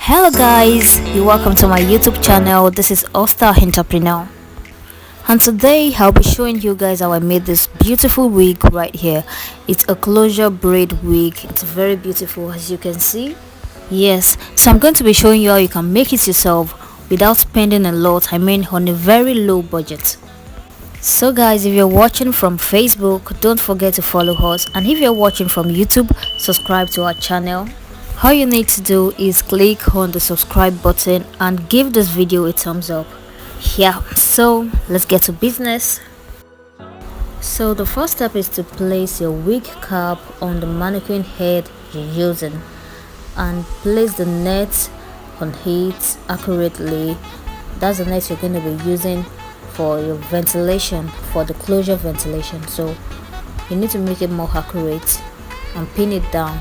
Hello guys, you're welcome to my YouTube channel. This is All-Star Entrepreneur, and today I'll be showing you guys how I made this beautiful wig right here. It's a closure braid wig. It's very beautiful, as you can see. Yes, so I'm going to be showing you how you can make it yourself without spending a lot. I mean, on a very low budget. So guys, if you're watching from Facebook, don't forget to follow us, and if you're watching from YouTube, subscribe to our channel. All you need to do is click on the subscribe button and give this video a thumbs up. Yeah, so let's get to business. So the first step is to place your wig cap on the mannequin head you're using and place the net on it accurately. That's the net you're going to be using for your ventilation, for the closure ventilation. So you need to make it more accurate and pin it down.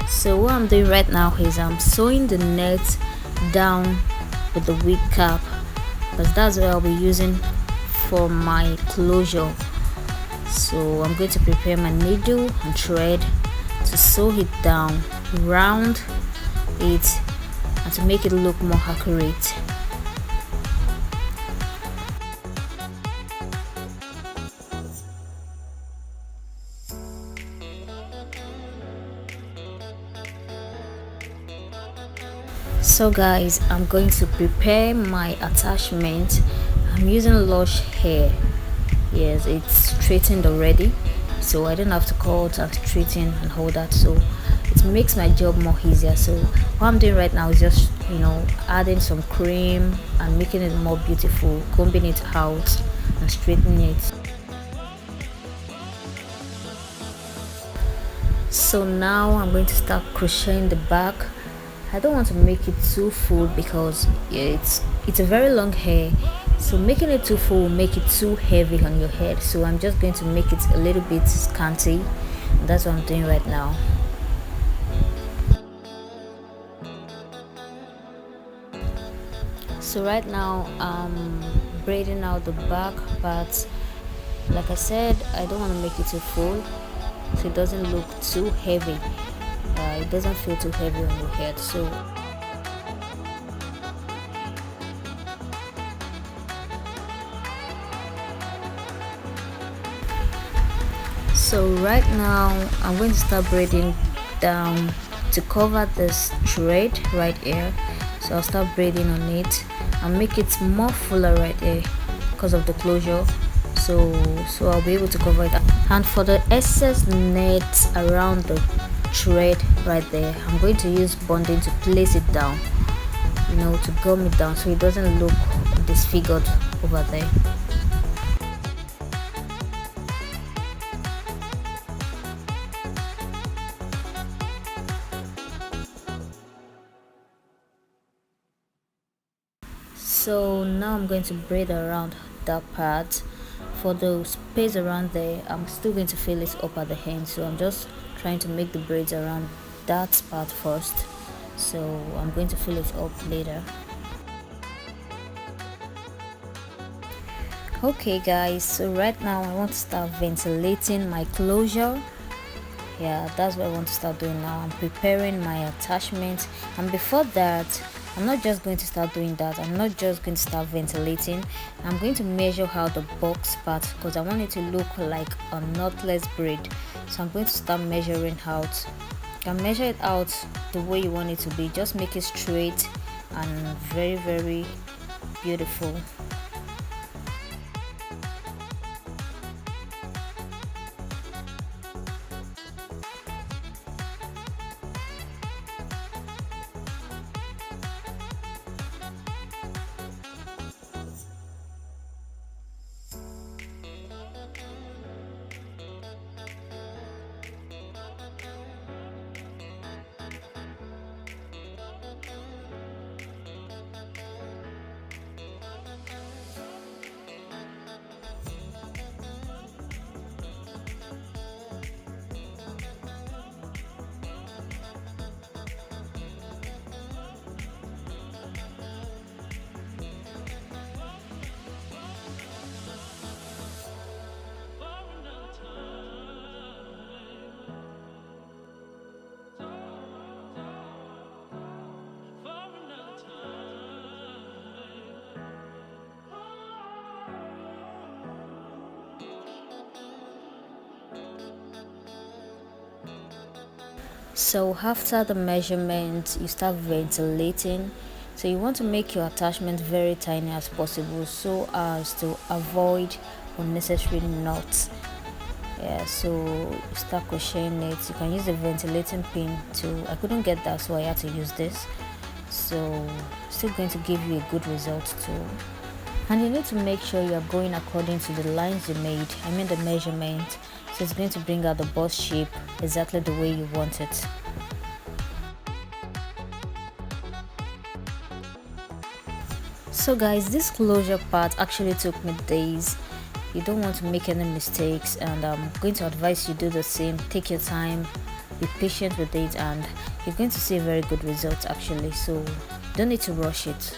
So what I'm doing right now is I'm sewing the net down with the wig cap, because that's what I'll be using for my closure. So I'm going to prepare my needle and thread to sew it down, round it, and to make it look more accurate. So guys, I'm going to prepare my attachment. I'm using lush hair. Yes, it's straightened already, so I don't have to cut and straighten and all that, so it makes my job more easier. So what I'm doing right now is just adding some cream and making it more beautiful, combing it out and straightening it. So now I'm going to start crocheting the back. I don't want to make it too full because it's a very long hair, so making it too full will make it too heavy on your head. So I'm just going to make it a little bit scanty, and that's what I'm doing right now. So right now I'm braiding out the back, but like I said, I don't want to make it too full so it doesn't look too heavy. It doesn't feel too heavy on your head. So right now I'm going to start braiding down to cover this thread right here. So I'll start braiding on it and make it more fuller right here because of the closure. So I'll be able to cover it. And for the excess net around the thread right there, I'm going to use bonding to place it down, to gum it down so it doesn't look disfigured over there. So now I'm going to braid around that part. For the space around there, I'm still going to fill it up at the end, so I'm just trying to make the braids around that part first, so I'm going to fill it up later. Okay guys, so right now I want to start ventilating my closure. Yeah, that's what I want to start doing now. I'm preparing my attachment, and before that I'm not just going to start doing that. I'm not just going to start ventilating. I'm going to measure out the box part because I want it to look like a knotless braid. So I'm going to start measuring out. You can measure it out the way you want it to be. Just make it straight and very, very beautiful. So after the measurement, you start ventilating. So you want to make your attachment very tiny as possible so as to avoid unnecessary knots. Yeah, so start crocheting it. You can use the ventilating pin too. I couldn't get that, so I had to use this. So still going to give you a good result too. And you need to make sure you are going according to the lines you made, I mean the measurement. So it's going to bring out the bust shape exactly the way you want it. So guys, this closure part actually took me days. You don't want to make any mistakes, and I'm going to advise you do the same. Take your time, be patient with it, and you're going to see a very good result actually. So don't need to rush it.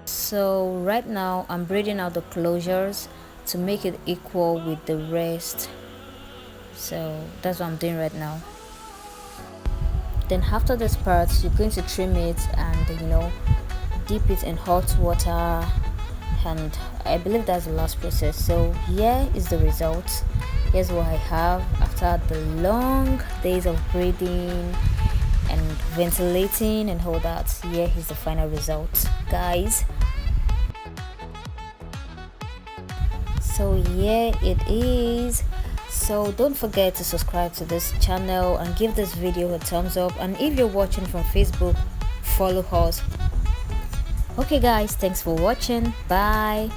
So right now I'm braiding out the closures to make it equal with the rest. So that's what I'm doing right now. Then after this part, you're going to trim it and dip it in hot water, and I believe that's the last process. So here is the result. Here's what I have after the long days of braiding and ventilating and all that. Here is the final result, guys. So here it is. So don't forget to subscribe to this channel and give this video a thumbs up, and if you're watching from Facebook, follow us. Okay guys, thanks for watching. Bye.